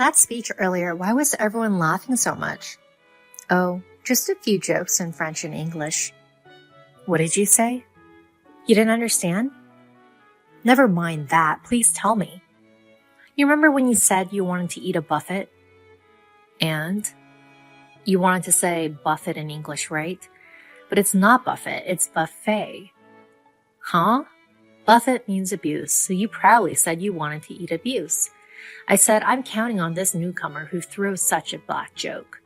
That speech earlier, why was everyone laughing so much? Oh, just a few jokes in French and English. What did you say? You didn't understand? Never mind that, please tell me. You remember when you said you wanted to eat a buffet? And? You wanted to say buffet in English, right? But it's not buffet, it's buffet. Huh? Buffet means abuse, so you proudly said you wanted to eat abuse. I said, I'm counting on this newcomer who threw such a black joke.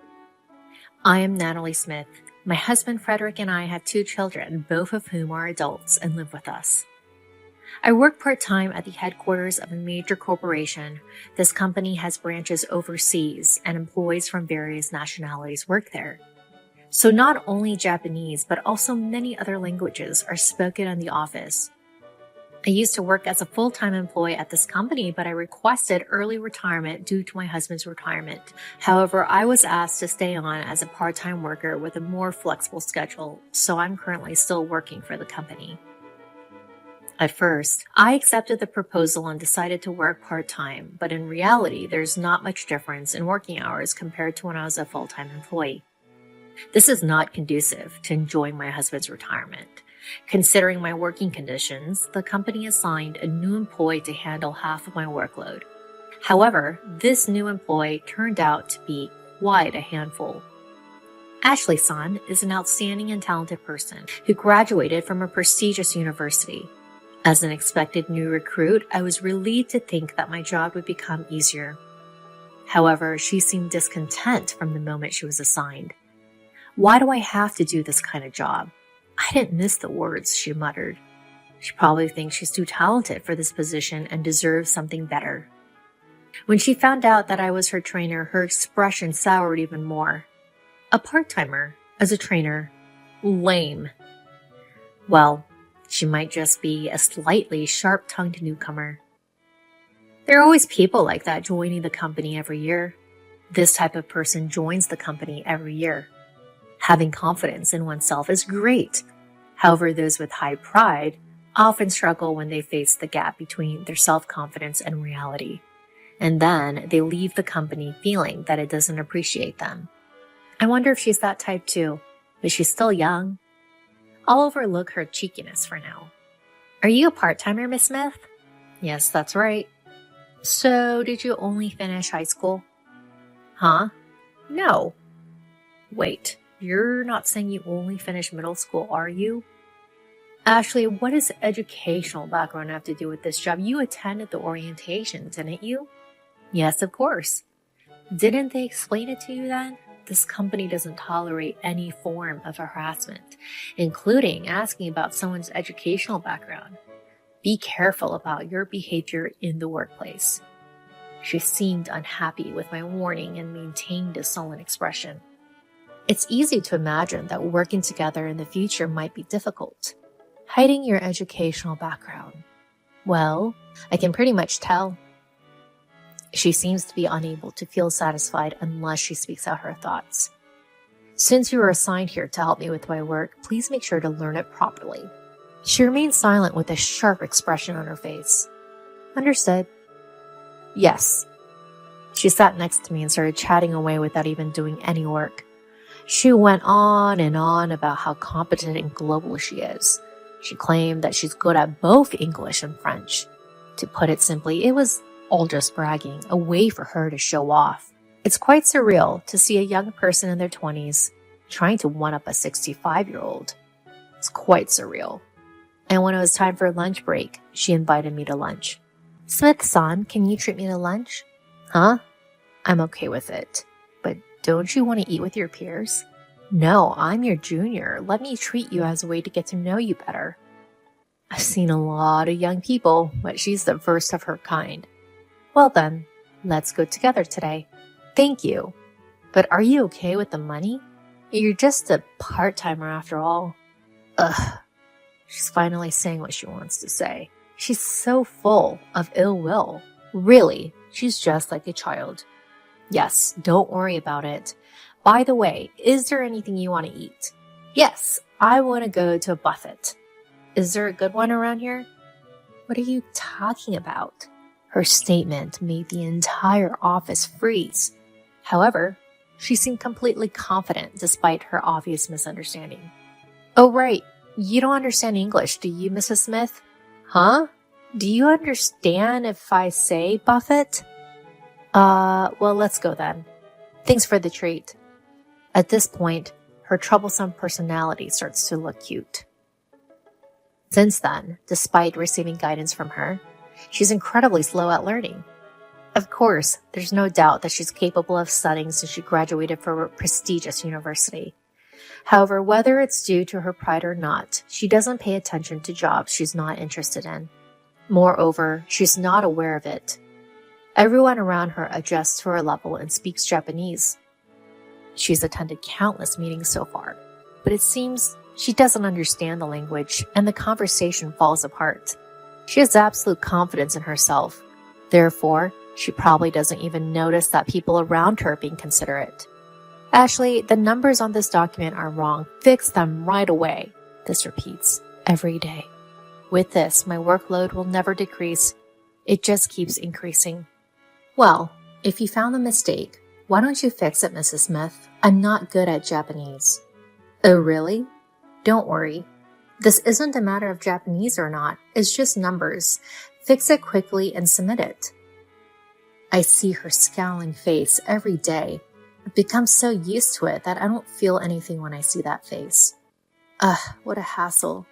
I am Natalie Smith. My husband Frederick and I have 2 children, both of whom are adults and live with us. I work part-time at the headquarters of a major corporation. This company has branches overseas, and employees from various nationalities work there. So not only Japanese, but also many other languages are spoken in the office. I used to work as a full-time employee at this company, but I requested early retirement due to my husband's retirement. However, I was asked to stay on as a part-time worker with a more flexible schedule, so I'm currently still working for the company. At first, I accepted the proposal and decided to work part-time, but in reality, there's not much difference in working hours compared to when I was a full-time employee. This is not conducive to enjoying my husband's retirement. Considering my working conditions, the company assigned a new employee to handle half of my workload. However, this new employee turned out to be quite a handful. Ashley-san is an outstanding and talented person who graduated from a prestigious university. As an expected new recruit, I was relieved to think that my job would become easier. However, she seemed discontent from the moment she was assigned. Why do I have to do this kind of job? I didn't miss the words, she muttered. She probably thinks she's too talented for this position and deserves something better. When she found out that I was her trainer, her expression soured even more. A part-timer as a trainer. Lame. Well, she might just be a slightly sharp-tongued newcomer. There are always people like that joining the company every year. This type of person joins the company every year. Having confidence in oneself is great. However, those with high pride often struggle when they face the gap between their self-confidence and reality. And then they leave the company feeling that it doesn't appreciate them. I wonder if she's that type too, but she's still young. I'll overlook her cheekiness for now. Are you a part-timer, Miss Smith? Yes, that's right. So, did you only finish high school? Huh? No. Wait, you're not saying you only finished middle school, are you? Ashley, what does educational background have to do with this job? You attended the orientation, didn't you? Yes, of course. Didn't they explain it to you then? This company doesn't tolerate any form of harassment, including asking about someone's educational background. Be careful about your behavior in the workplace. She seemed unhappy with my warning and maintained a sullen expression. It's easy to imagine that working together in the future might be difficult. Hiding your educational background. Well, I can pretty much tell. She seems to be unable to feel satisfied unless she speaks out her thoughts. Since you were assigned here to help me with my work, please make sure to learn it properly. She remained silent with a sharp expression on her face. Understood. Yes. She sat next to me and started chatting away without even doing any work. She went on and on about how competent and global she is. She claimed that she's good at both English and French. To put it simply, it was all just bragging, a way for her to show off. It's quite surreal to see a young person in their 20s trying to one-up a 65-year-old. It's quite surreal. And when it was time for lunch break, she invited me to lunch. Smith-san, can you treat me to lunch? Huh? I'm okay with it. But don't you want to eat with your peers? No, I'm your junior. Let me treat you as a way to get to know you better. I've seen a lot of young people, but she's the first of her kind. Well then, let's go together today. Thank you. But are you okay with the money? You're just a part-timer after all. Ugh. She's finally saying what she wants to say. She's so full of ill will. Really, she's just like a child. Yes, don't worry about it. By the way, is there anything you want to eat? Yes, I want to go to a buffet. Is there a good one around here? What are you talking about? Her statement made the entire office freeze. However, she seemed completely confident despite her obvious misunderstanding. "Oh, right. You don't understand English, do you, Mrs. Smith?" "Huh? Do you understand if I say Buffett?" Well, let's go then. Thanks for the treat." At this point, her troublesome personality starts to look cute. Since then, despite receiving guidance from her, she's incredibly slow at learning. Of course, there's no doubt that she's capable of studying since she graduated from a prestigious university. However, whether it's due to her pride or not, she doesn't pay attention to jobs she's not interested in. Moreover, she's not aware of it. Everyone around her adjusts to her level and speaks Japanese. She's attended countless meetings so far, but it seems she doesn't understand the language and the conversation falls apart. She has absolute confidence in herself. Therefore, she probably doesn't even notice that people around her are being considerate. "Ashley, the numbers on this document are wrong. Fix them right away." This repeats every day. With this, my workload will never decrease. It just keeps increasing. "Well, if you found the mistake, why don't you fix it, Mrs. Smith? I'm not good at Japanese." "Oh, really? Don't worry. This isn't a matter of Japanese or not. It's just numbers. Fix it quickly and submit it." I see her scowling face every day. I've become so used to it that I don't feel anything when I see that face. What a hassle.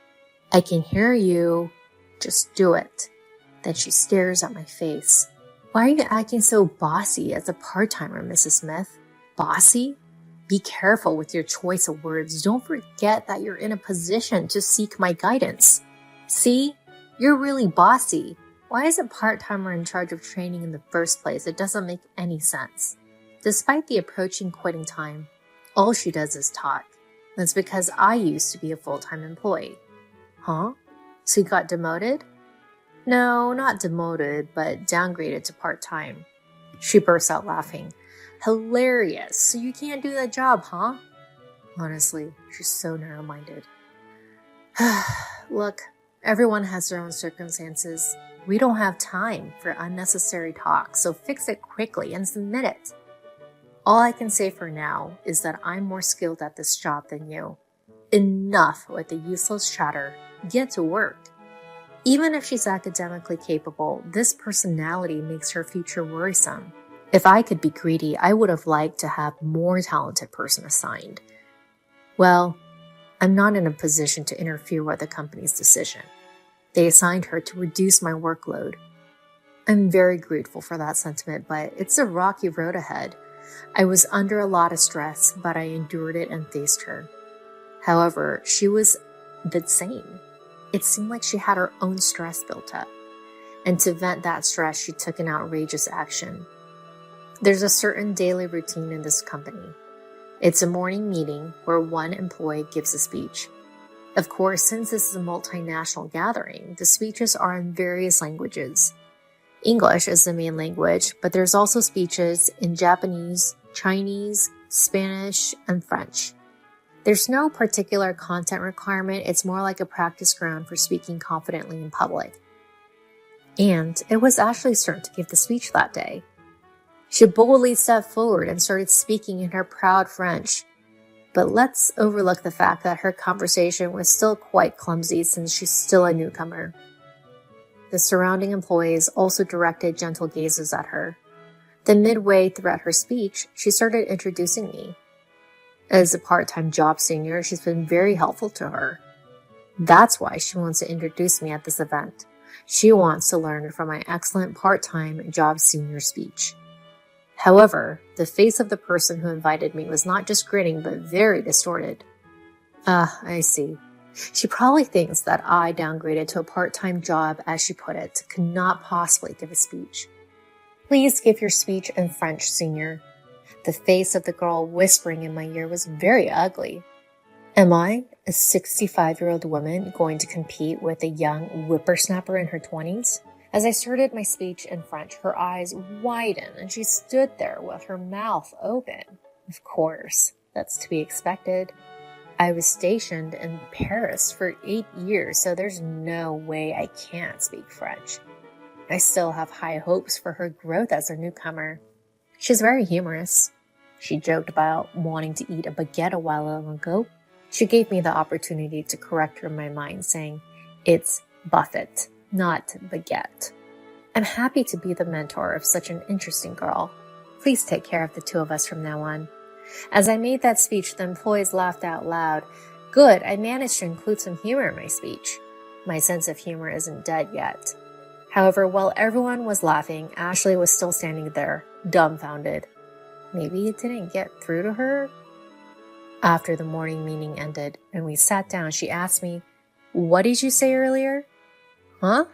"I can hear you. Just do it." Then she stares at my face. "Why are you acting so bossy as a part-timer, Mrs. Smith?" "Bossy? Be careful with your choice of words. Don't forget that you're in a position to seek my guidance." "See? You're really bossy. Why is a part-timer in charge of training in the first place? It doesn't make any sense." Despite the approaching quitting time, all she does is talk. That's because I used to be a full-time employee. "Huh? So you got demoted?" "No, not demoted, but downgraded to part-time." She bursts out laughing. "Hilarious. So you can't do that job, huh?" Honestly, she's so narrow-minded. Look, everyone has their own circumstances. We don't have time for unnecessary talk, so fix it quickly and submit it. All I can say for now is that I'm more skilled at this job than you. Enough with the useless chatter. Get to work. Even if she's academically capable, this personality makes her future worrisome. If I could be greedy, I would have liked to have more talented person assigned. Well, I'm not in a position to interfere with the company's decision. They assigned her to reduce my workload. I'm very grateful for that sentiment, but it's a rocky road ahead. I was under a lot of stress, but I endured it and faced her. However, she was a bit sane. It seemed like she had her own stress built up. And to vent that stress, she took an outrageous action. There's a certain daily routine in this company. It's a morning meeting where one employee gives a speech. Of course, since this is a multinational gathering, the speeches are in various languages. English is the main language, but there's also speeches in Japanese, Chinese, Spanish, and French. There's no particular content requirement. It's more like a practice ground for speaking confidently in public. And it was Ashley's turn to give the speech that day. She boldly stepped forward and started speaking in her proud French. But let's overlook the fact that her conversation was still quite clumsy since she's still a newcomer. The surrounding employees also directed gentle gazes at her. Then midway throughout her speech, she started introducing me. As a part-time job senior, she's been very helpful to her. That's why she wants to introduce me at this event. She wants to learn from my excellent part-time job senior speech. However, the face of the person who invited me was not just grinning, but very distorted. I see. She probably thinks that I downgraded to a part-time job, as she put it, could not possibly give a speech. Please give your speech in French, senior. The face of the girl whispering in my ear was very ugly. Am I, a 65-year-old woman, going to compete with a young whippersnapper in her 20s? As I started my speech in French, her eyes widened and she stood there with her mouth open. Of course, that's to be expected. I was stationed in Paris for 8 years, so there's no way I can't speak French. I still have high hopes for her growth as a newcomer. She's very humorous. She joked about wanting to eat a baguette a while ago. She gave me the opportunity to correct her in my mind, saying, "It's buffet, not baguette." I'm happy to be the mentor of such an interesting girl. Please take care of the two of us from now on. As I made that speech, the employees laughed out loud. Good, I managed to include some humor in my speech. My sense of humor isn't dead yet. However, while everyone was laughing, Ashley was still standing there, dumbfounded. Maybe it didn't get through to her? After the morning meeting ended and we sat down, she asked me, "What did you say earlier?" "Huh?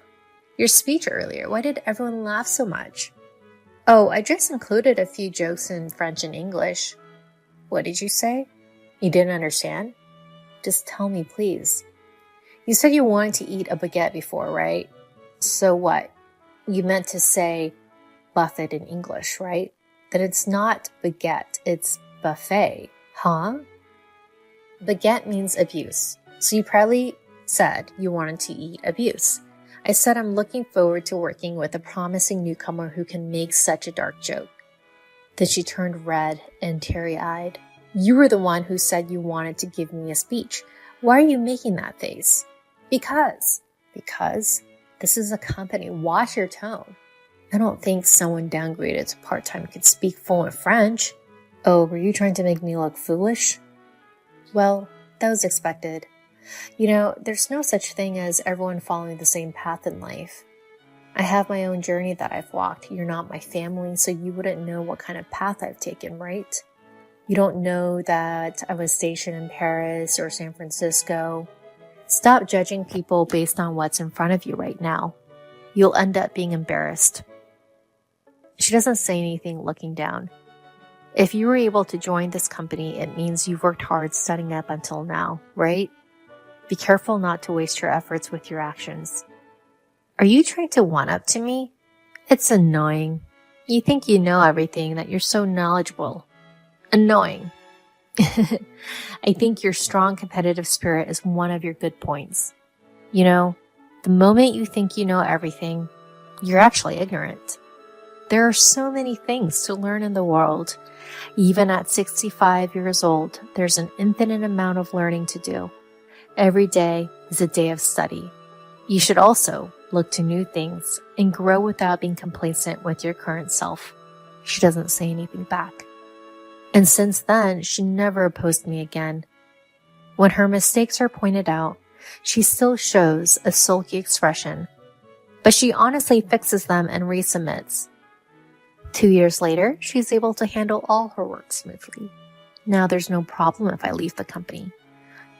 Your speech earlier. Why did everyone laugh so much?" "Oh, I just included a few jokes in French and English." "What did you say? You didn't understand? Just tell me, please." "You said you wanted to eat a baguette before, right? So what? You meant to say buffet in English, right? That it's not baguette, it's buffet, huh?" Baguette means abuse, so you probably said you wanted to eat abuse. I said I'm looking forward to working with a promising newcomer who can make such a dark joke. Then she turned red and teary-eyed. "You were the one who said you wanted to give me a speech. Why are you making that face?" Because this is a company. Watch your tone. I don't think someone downgraded to part-time could speak fluent French. Oh, were you trying to make me look foolish? Well, that was expected. There's no such thing as everyone following the same path in life. I have my own journey that I've walked. You're not my family, so you wouldn't know what kind of path I've taken, right? You don't know that I was stationed in Paris or San Francisco. Stop judging people based on what's in front of you right now. You'll end up being embarrassed. She doesn't say anything, looking down. If you were able to join this company, it means you've worked hard setting up until now, right? Be careful not to waste your efforts with your actions. Are you trying to one-up to me? It's annoying. You think you know everything, that you're so knowledgeable. Annoying. I think your strong competitive spirit is one of your good points. The moment you think you know everything, you're actually ignorant. There are so many things to learn in the world. Even at 65 years old, there's an infinite amount of learning to do. Every day is a day of study. You should also look to new things and grow without being complacent with your current self. She doesn't say anything back. And since then, she never opposed me again. When her mistakes are pointed out, she still shows a sulky expression, but she honestly fixes them and resubmits. 2 years later, she's able to handle all her work smoothly. Now there's no problem if I leave the company.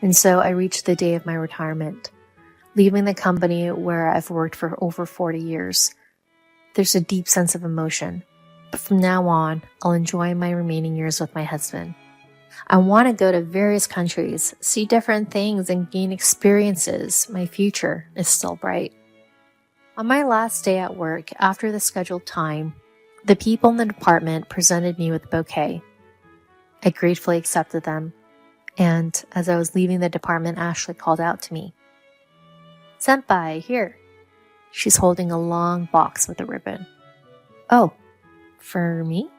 And so I reached the day of my retirement, leaving the company where I've worked for over 40 years. There's a deep sense of emotion, but from now on, I'll enjoy my remaining years with my husband. I want to go to various countries, see different things, and gain experiences. My future is still bright. On my last day at work, after the scheduled time, the people in the department presented me with a bouquet. I gratefully accepted them, and as I was leaving the department, Ashley called out to me. "Senpai, here." She's holding a long box with a ribbon. "Oh, for me?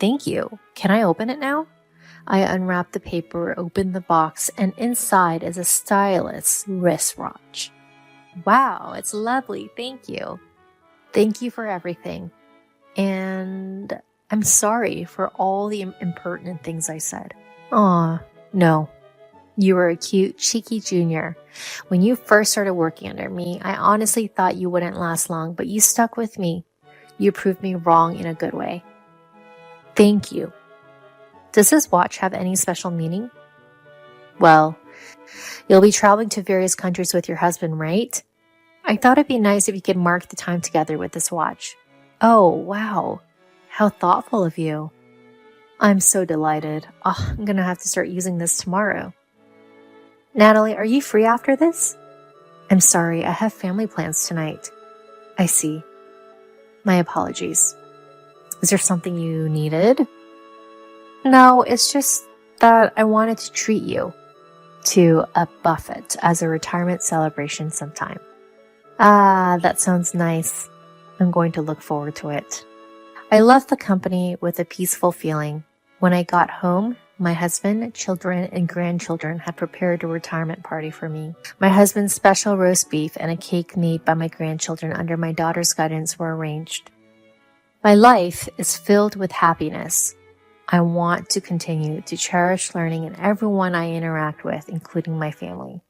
Thank you. Can I open it now?" I unwrapped the paper, opened the box, and inside is a stylish wristwatch. "Wow, it's lovely. Thank you. Thank you for everything. And I'm sorry for all the impertinent things I said." "Aw, no. You were a cute, cheeky junior. When you first started working under me, I honestly thought you wouldn't last long, but you stuck with me. You proved me wrong in a good way. Thank you. Does this watch have any special meaning?" "Well, you'll be traveling to various countries with your husband, right? I thought it'd be nice if you could mark the time together with this watch." "Oh, wow. How thoughtful of you." "I'm so delighted. I'm gonna have to start using this tomorrow." "Natalie, are you free after this?" "I'm sorry, I have family plans tonight." "I see. My apologies. Is there something you needed?" "No, it's just that I wanted to treat you to a buffet as a retirement celebration sometime." "Ah, that sounds nice. I'm going to look forward to it. I left the company with a peaceful feeling. When I got home, my husband, children, and grandchildren had prepared a retirement party for me. My husband's special roast beef and a cake made by my grandchildren under my daughter's guidance were arranged. My life is filled with happiness. I want to continue to cherish learning in everyone I interact with, including my family.